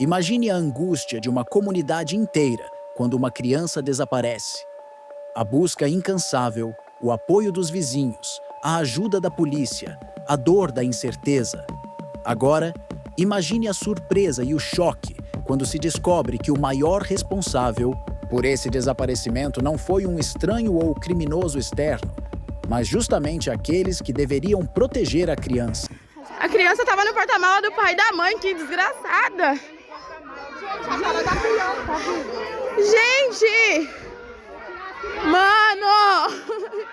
Imagine a angústia de uma comunidade inteira quando uma criança desaparece. A busca incansável, o apoio dos vizinhos, a ajuda da polícia, a dor da incerteza. Agora, imagine a surpresa e o choque quando se descobre que o maior responsável por esse desaparecimento não foi um estranho ou criminoso externo, mas justamente aqueles que deveriam proteger a criança. A criança estava no porta-mala do pai e da mãe, que desgraçada! Gente! Mano!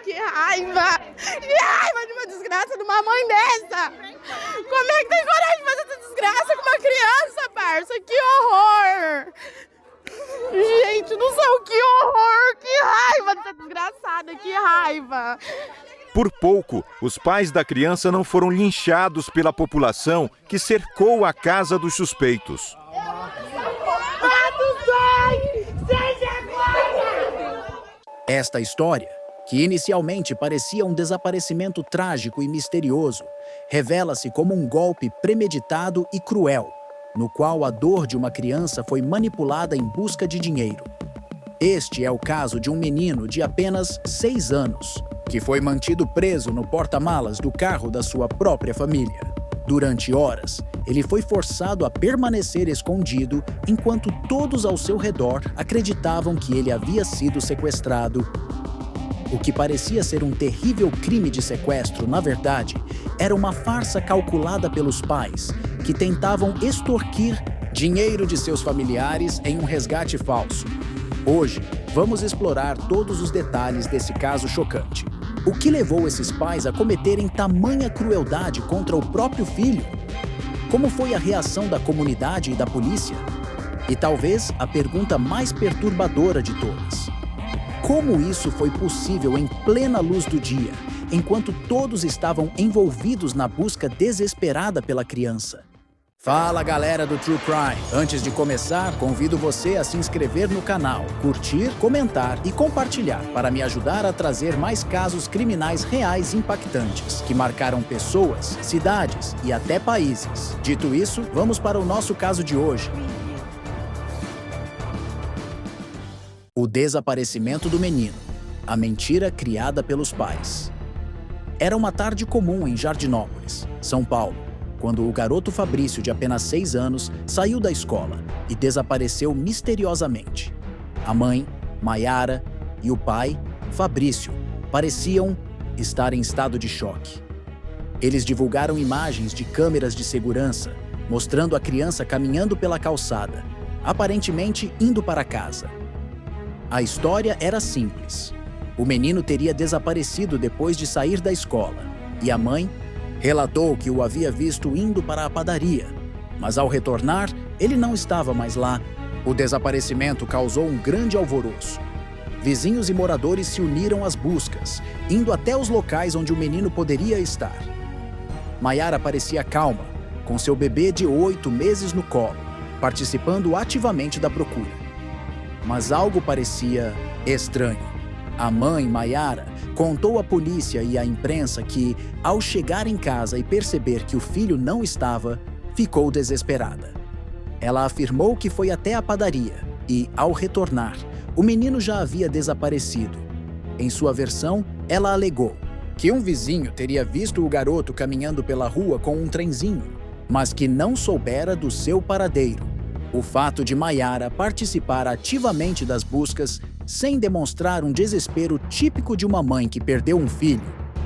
Que raiva! Que raiva de uma desgraça de uma mãe dessa! Como é que tem coragem de fazer essa desgraça com uma criança, parça? Que horror! Gente do céu, que horror! Que raiva dessa desgraçada! Que raiva! Por pouco, os pais da criança não foram linchados pela população que cercou a casa dos suspeitos. Esta história, que inicialmente parecia um desaparecimento trágico e misterioso, revela-se como um golpe premeditado e cruel, no qual a dor de uma criança foi manipulada em busca de dinheiro. Este é o caso de um menino de apenas 6 anos, que foi mantido preso no porta-malas do carro da sua própria família. Durante horas, ele foi forçado a permanecer escondido enquanto todos ao seu redor acreditavam que ele havia sido sequestrado. O que parecia ser um terrível crime de sequestro, na verdade, era uma farsa calculada pelos pais, que tentavam extorquir dinheiro de seus familiares em um resgate falso. Hoje, vamos explorar todos os detalhes desse caso chocante. O que levou esses pais a cometerem tamanha crueldade contra o próprio filho? Como foi a reação da comunidade e da polícia? E talvez a pergunta mais perturbadora de todas: como isso foi possível em plena luz do dia, enquanto todos estavam envolvidos na busca desesperada pela criança? Fala, galera do True Crime! Antes de começar, convido você a se inscrever no canal, curtir, comentar e compartilhar para me ajudar a trazer mais casos criminais reais impactantes, que marcaram pessoas, cidades e até países. Dito isso, vamos para o nosso caso de hoje. O desaparecimento do menino. A mentira criada pelos pais. Era uma tarde comum em Jardinópolis, São Paulo, quando o garoto Fabrício, de apenas 6 anos, saiu da escola e desapareceu misteriosamente. A mãe, Maiara, e o pai, Fabrício, pareciam estar em estado de choque. Eles divulgaram imagens de câmeras de segurança, mostrando a criança caminhando pela calçada, aparentemente indo para casa. A história era simples. O menino teria desaparecido depois de sair da escola, e a mãe relatou que o havia visto indo para a padaria, mas ao retornar, ele não estava mais lá. O desaparecimento causou um grande alvoroço. Vizinhos e moradores se uniram às buscas, indo até os locais onde o menino poderia estar. Maiara parecia calma, com seu bebê de 8 meses no colo, participando ativamente da procura. Mas algo parecia estranho. A mãe, Maiara, contou à polícia e à imprensa que, ao chegar em casa e perceber que o filho não estava, ficou desesperada. Ela afirmou que foi até a padaria e, ao retornar, o menino já havia desaparecido. Em sua versão, ela alegou que um vizinho teria visto o garoto caminhando pela rua com um trenzinho, mas que não soubera do seu paradeiro. O fato de Maiara participar ativamente das buscas, sem demonstrar um desespero típico de uma mãe que perdeu um filho,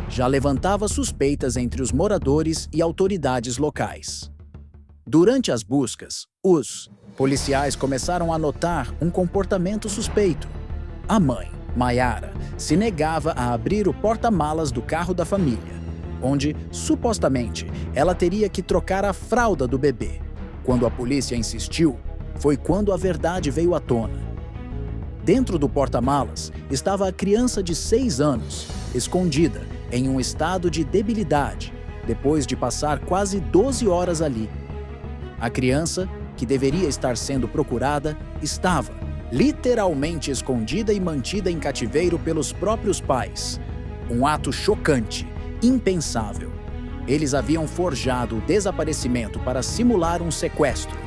já levantava suspeitas entre os moradores e autoridades locais. Durante as buscas, os policiais começaram a notar um comportamento suspeito. A mãe, Maiara, se negava a abrir o porta-malas do carro da família, onde, supostamente, ela teria que trocar a fralda do bebê. Quando a polícia insistiu, foi quando a verdade veio à tona. Dentro do porta-malas estava a criança de 6 anos, escondida em um estado de debilidade, depois de passar quase 12 horas ali. A criança, que deveria estar sendo procurada, estava literalmente escondida e mantida em cativeiro pelos próprios pais. Um ato chocante, impensável. Eles haviam forjado o desaparecimento para simular um sequestro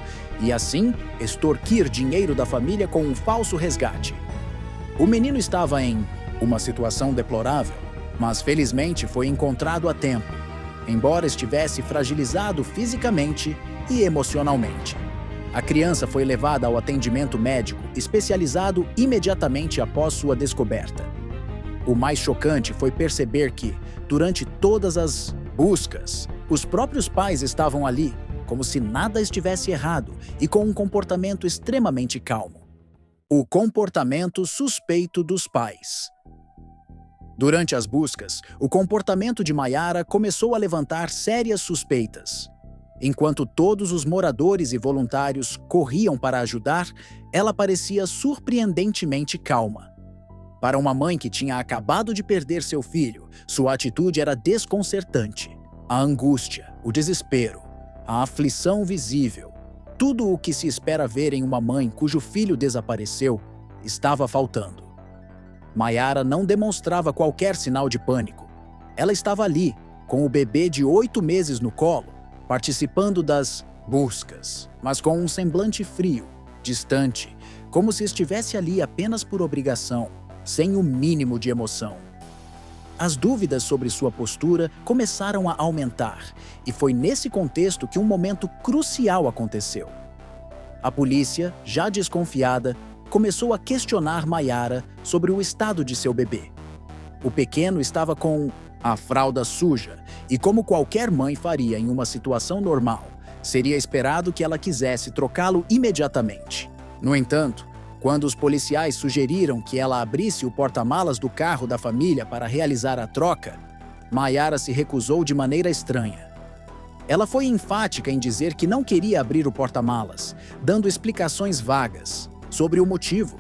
e assim extorquir dinheiro da família com um falso resgate. O menino estava em uma situação deplorável, mas felizmente foi encontrado a tempo, embora estivesse fragilizado fisicamente e emocionalmente. A criança foi levada ao atendimento médico especializado imediatamente após sua descoberta. O mais chocante foi perceber que, durante todas as buscas, os próprios pais estavam ali, como se nada estivesse errado e com um comportamento extremamente calmo. O comportamento suspeito dos pais. Durante as buscas, o comportamento de Mayara começou a levantar sérias suspeitas. Enquanto todos os moradores e voluntários corriam para ajudar, ela parecia surpreendentemente calma. Para uma mãe que tinha acabado de perder seu filho, sua atitude era desconcertante. A angústia, o desespero, a aflição visível, tudo o que se espera ver em uma mãe cujo filho desapareceu, estava faltando. Mayara não demonstrava qualquer sinal de pânico. Ela estava ali, com o bebê de 8 meses no colo, participando das buscas, mas com um semblante frio, distante, como se estivesse ali apenas por obrigação, sem o mínimo de emoção. As dúvidas sobre sua postura começaram a aumentar, e foi nesse contexto que um momento crucial aconteceu. A polícia, já desconfiada, começou a questionar Mayara sobre o estado de seu bebê. O pequeno estava com a fralda suja, e como qualquer mãe faria em uma situação normal, seria esperado que ela quisesse trocá-lo imediatamente. No entanto, quando os policiais sugeriram que ela abrisse o porta-malas do carro da família para realizar a troca, Mayara se recusou de maneira estranha. Ela foi enfática em dizer que não queria abrir o porta-malas, dando explicações vagas sobre o motivo.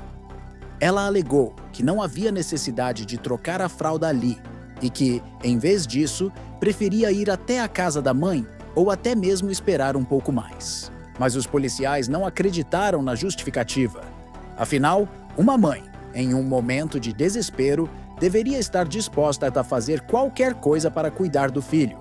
Ela alegou que não havia necessidade de trocar a fralda ali e que, em vez disso, preferia ir até a casa da mãe ou até mesmo esperar um pouco mais. Mas os policiais não acreditaram na justificativa. Afinal, uma mãe, em um momento de desespero, deveria estar disposta a fazer qualquer coisa para cuidar do filho.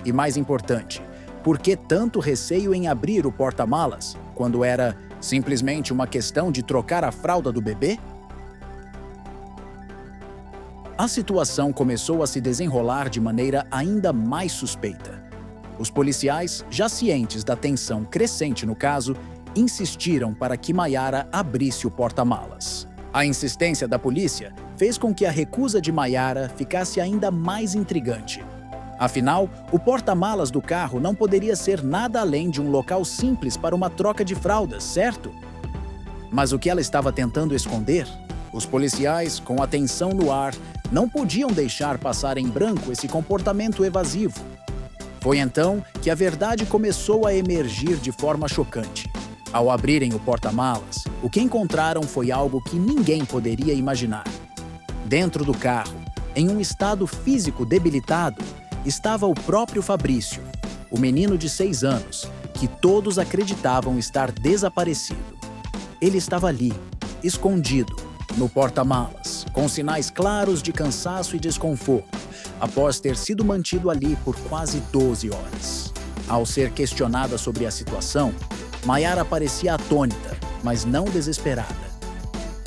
E mais importante, por que tanto receio em abrir o porta-malas, quando era simplesmente uma questão de trocar a fralda do bebê? A situação começou a se desenrolar de maneira ainda mais suspeita. Os policiais, já cientes da tensão crescente no caso, insistiram para que Mayara abrisse o porta-malas. A insistência da polícia fez com que a recusa de Mayara ficasse ainda mais intrigante. Afinal, o porta-malas do carro não poderia ser nada além de um local simples para uma troca de fraldas, certo? Mas o que ela estava tentando esconder? Os policiais, com a tensão no ar, não podiam deixar passar em branco esse comportamento evasivo. Foi então que a verdade começou a emergir de forma chocante. Ao abrirem o porta-malas, o que encontraram foi algo que ninguém poderia imaginar. Dentro do carro, em um estado físico debilitado, estava o próprio Fabrício, o menino de 6 anos, que todos acreditavam estar desaparecido. Ele estava ali, escondido, no porta-malas, com sinais claros de cansaço e desconforto, após ter sido mantido ali por quase 12 horas. Ao ser questionada sobre a situação, Mayara parecia atônita, mas não desesperada.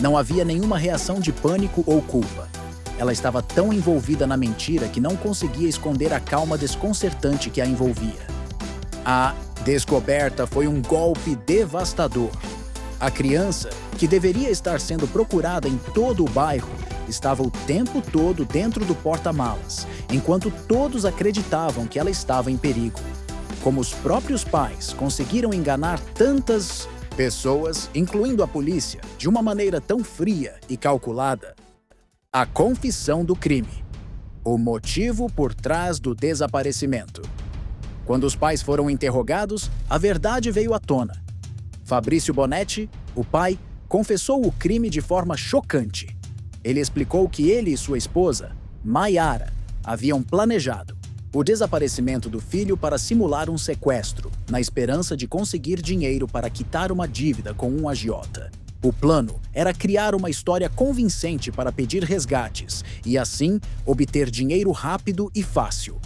Não havia nenhuma reação de pânico ou culpa. Ela estava tão envolvida na mentira que não conseguia esconder a calma desconcertante que a envolvia. A descoberta foi um golpe devastador. A criança, que deveria estar sendo procurada em todo o bairro, estava o tempo todo dentro do porta-malas, enquanto todos acreditavam que ela estava em perigo. Como os próprios pais conseguiram enganar tantas pessoas, incluindo a polícia, de uma maneira tão fria e calculada? A confissão do crime. O motivo por trás do desaparecimento. Quando os pais foram interrogados, a verdade veio à tona. Fabrício Bonetti, o pai, confessou o crime de forma chocante. Ele explicou que ele e sua esposa, Mayara, haviam planejado o desaparecimento do filho para simular um sequestro, na esperança de conseguir dinheiro para quitar uma dívida com um agiota. O plano era criar uma história convincente para pedir resgates e, assim, obter dinheiro rápido e fácil.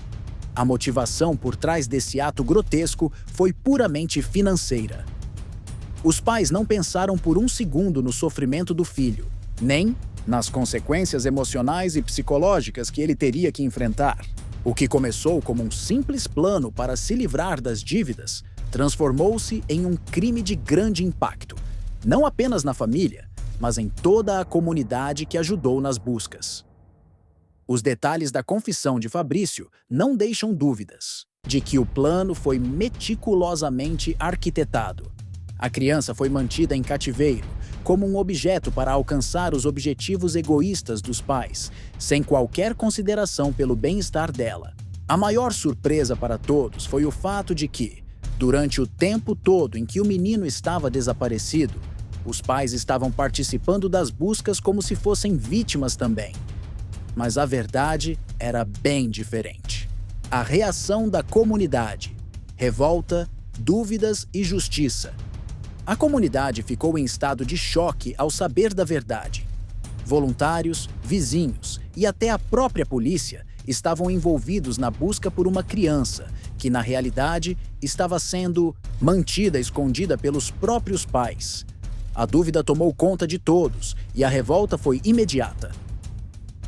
A motivação por trás desse ato grotesco foi puramente financeira. Os pais não pensaram por um segundo no sofrimento do filho, nem nas consequências emocionais e psicológicas que ele teria que enfrentar. O que começou como um simples plano para se livrar das dívidas transformou-se em um crime de grande impacto, não apenas na família, mas em toda a comunidade que ajudou nas buscas. Os detalhes da confissão de Fabrício não deixam dúvidas de que o plano foi meticulosamente arquitetado. A criança foi mantida em cativeiro, como um objeto para alcançar os objetivos egoístas dos pais, sem qualquer consideração pelo bem-estar dela. A maior surpresa para todos foi o fato de que, durante o tempo todo em que o menino estava desaparecido, os pais estavam participando das buscas como se fossem vítimas também. Mas a verdade era bem diferente. A reação da comunidade: revolta, dúvidas e justiça. A comunidade ficou em estado de choque ao saber da verdade. Voluntários, vizinhos e até a própria polícia estavam envolvidos na busca por uma criança que, na realidade, estava sendo mantida escondida pelos próprios pais. A dúvida tomou conta de todos e a revolta foi imediata.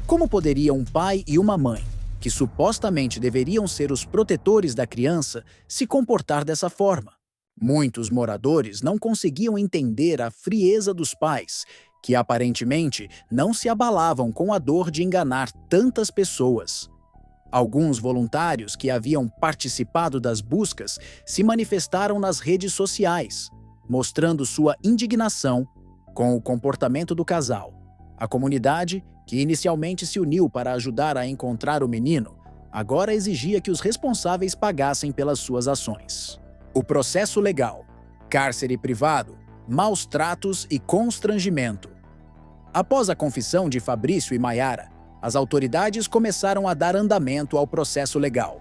Como poderia um pai e uma mãe, que supostamente deveriam ser os protetores da criança, se comportar dessa forma? Muitos moradores não conseguiam entender a frieza dos pais, que aparentemente não se abalavam com a dor de enganar tantas pessoas. Alguns voluntários que haviam participado das buscas se manifestaram nas redes sociais, mostrando sua indignação com o comportamento do casal. A comunidade, que inicialmente se uniu para ajudar a encontrar o menino, agora exigia que os responsáveis pagassem pelas suas ações. O processo legal, cárcere privado, maus tratos e constrangimento. Após a confissão de Fabrício e Maiara, as autoridades começaram a dar andamento ao processo legal.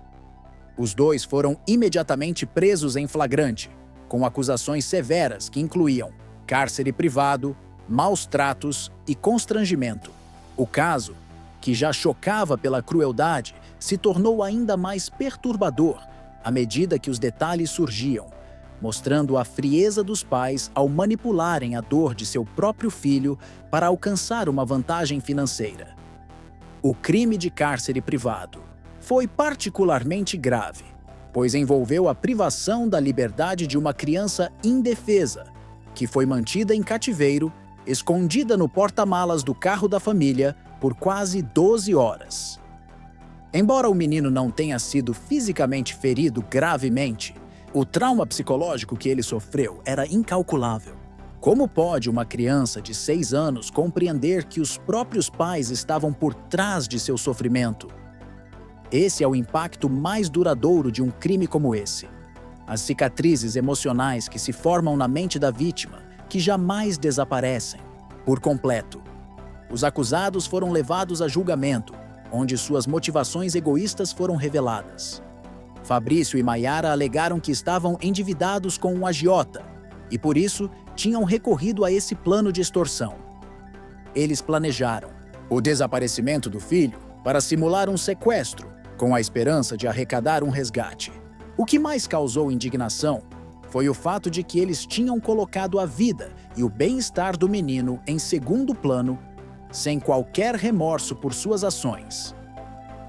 Os dois foram imediatamente presos em flagrante, com acusações severas que incluíam cárcere privado, maus tratos e constrangimento. O caso, que já chocava pela crueldade, se tornou ainda mais perturbador à medida que os detalhes surgiam, mostrando a frieza dos pais ao manipularem a dor de seu próprio filho para alcançar uma vantagem financeira. O crime de cárcere privado foi particularmente grave, pois envolveu a privação da liberdade de uma criança indefesa, que foi mantida em cativeiro, escondida no porta-malas do carro da família por quase 12 horas. Embora o menino não tenha sido fisicamente ferido gravemente, o trauma psicológico que ele sofreu era incalculável. Como pode uma criança de 6 anos compreender que os próprios pais estavam por trás de seu sofrimento? Esse é o impacto mais duradouro de um crime como esse. As cicatrizes emocionais que se formam na mente da vítima, que jamais desaparecem por completo. Os acusados foram levados a julgamento, onde suas motivações egoístas foram reveladas. Fabrício e Maiara alegaram que estavam endividados com um agiota e, por isso, tinham recorrido a esse plano de extorsão. Eles planejaram o desaparecimento do filho para simular um sequestro, com a esperança de arrecadar um resgate. O que mais causou indignação foi o fato de que eles tinham colocado a vida e o bem-estar do menino em segundo plano, sem qualquer remorso por suas ações.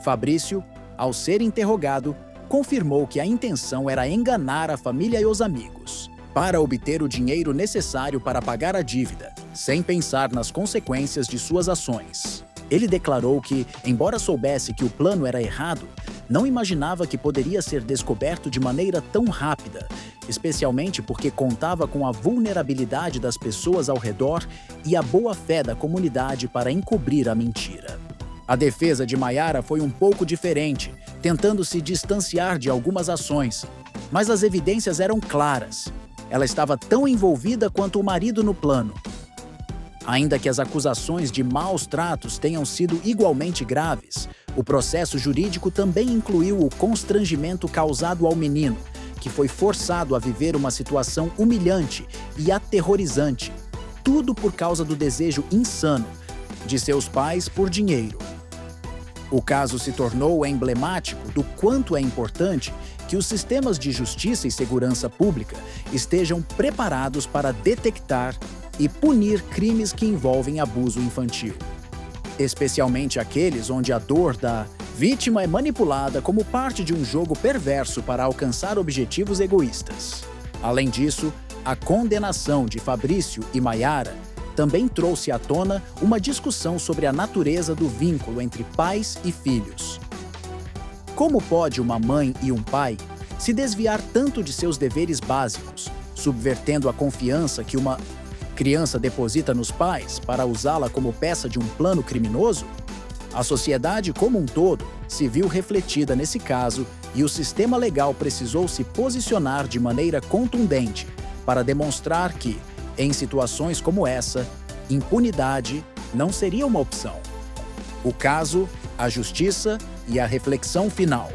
Fabrício, ao ser interrogado, confirmou que a intenção era enganar a família e os amigos, para obter o dinheiro necessário para pagar a dívida, sem pensar nas consequências de suas ações. Ele declarou que, embora soubesse que o plano era errado, não imaginava que poderia ser descoberto de maneira tão rápida, especialmente porque contava com a vulnerabilidade das pessoas ao redor e a boa-fé da comunidade para encobrir a mentira. A defesa de Maiara foi um pouco diferente, tentando se distanciar de algumas ações, mas as evidências eram claras. Ela estava tão envolvida quanto o marido no plano. Ainda que as acusações de maus tratos tenham sido igualmente graves, o processo jurídico também incluiu o constrangimento causado ao menino, que foi forçado a viver uma situação humilhante e aterrorizante, tudo por causa do desejo insano de seus pais por dinheiro. O caso se tornou emblemático do quanto é importante que que os sistemas de justiça e segurança pública estejam preparados para detectar e punir crimes que envolvem abuso infantil, especialmente aqueles onde a dor da vítima é manipulada como parte de um jogo perverso para alcançar objetivos egoístas. Além disso, a condenação de Fabrício e Maiara também trouxe à tona uma discussão sobre a natureza do vínculo entre pais e filhos. Como pode uma mãe e um pai se desviar tanto de seus deveres básicos, subvertendo a confiança que uma criança deposita nos pais para usá-la como peça de um plano criminoso? A sociedade como um todo se viu refletida nesse caso e o sistema legal precisou se posicionar de maneira contundente para demonstrar que, em situações como essa, impunidade não seria uma opção. O caso, a justiça e a reflexão final.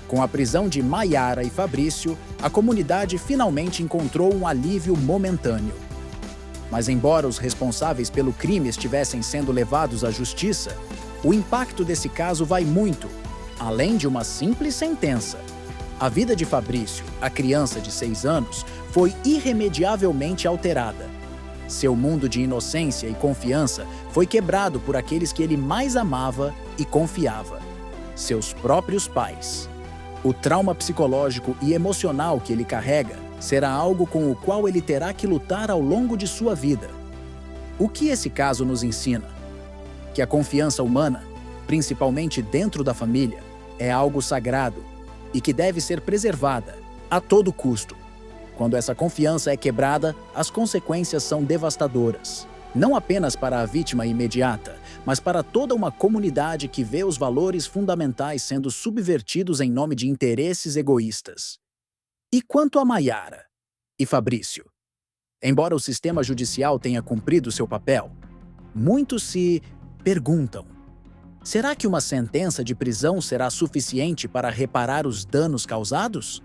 Com a prisão de Maiara e Fabrício, a comunidade finalmente encontrou um alívio momentâneo. Mas embora os responsáveis pelo crime estivessem sendo levados à justiça, o impacto desse caso vai muito além de uma simples sentença. A vida de Fabrício, a criança de 6 anos, foi irremediavelmente alterada. Seu mundo de inocência e confiança foi quebrado por aqueles que ele mais amava e confiava: seus próprios pais. O trauma psicológico e emocional que ele carrega será algo com o qual ele terá que lutar ao longo de sua vida. O que esse caso nos ensina? Que a confiança humana, principalmente dentro da família, é algo sagrado e que deve ser preservada a todo custo. Quando essa confiança é quebrada, as consequências são devastadoras, não apenas para a vítima imediata, mas para toda uma comunidade que vê os valores fundamentais sendo subvertidos em nome de interesses egoístas. E quanto a Maiara e Fabrício? Embora o sistema judicial tenha cumprido seu papel, muitos se perguntam: será que uma sentença de prisão será suficiente para reparar os danos causados?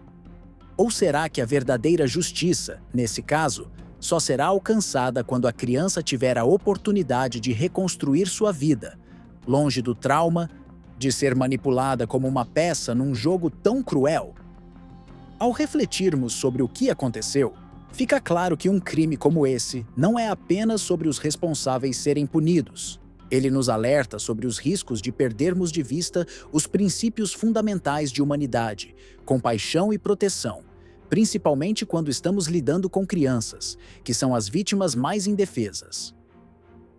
Ou será que a verdadeira justiça, nesse caso, só será alcançada quando a criança tiver a oportunidade de reconstruir sua vida, longe do trauma de ser manipulada como uma peça num jogo tão cruel? Ao refletirmos sobre o que aconteceu, fica claro que um crime como esse não é apenas sobre os responsáveis serem punidos. Ele nos alerta sobre os riscos de perdermos de vista os princípios fundamentais de humanidade, compaixão e proteção, principalmente quando estamos lidando com crianças, que são as vítimas mais indefesas.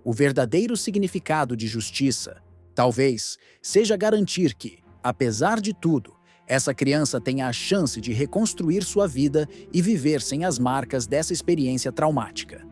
O verdadeiro significado de justiça, talvez, seja garantir que, apesar de tudo, essa criança tenha a chance de reconstruir sua vida e viver sem as marcas dessa experiência traumática.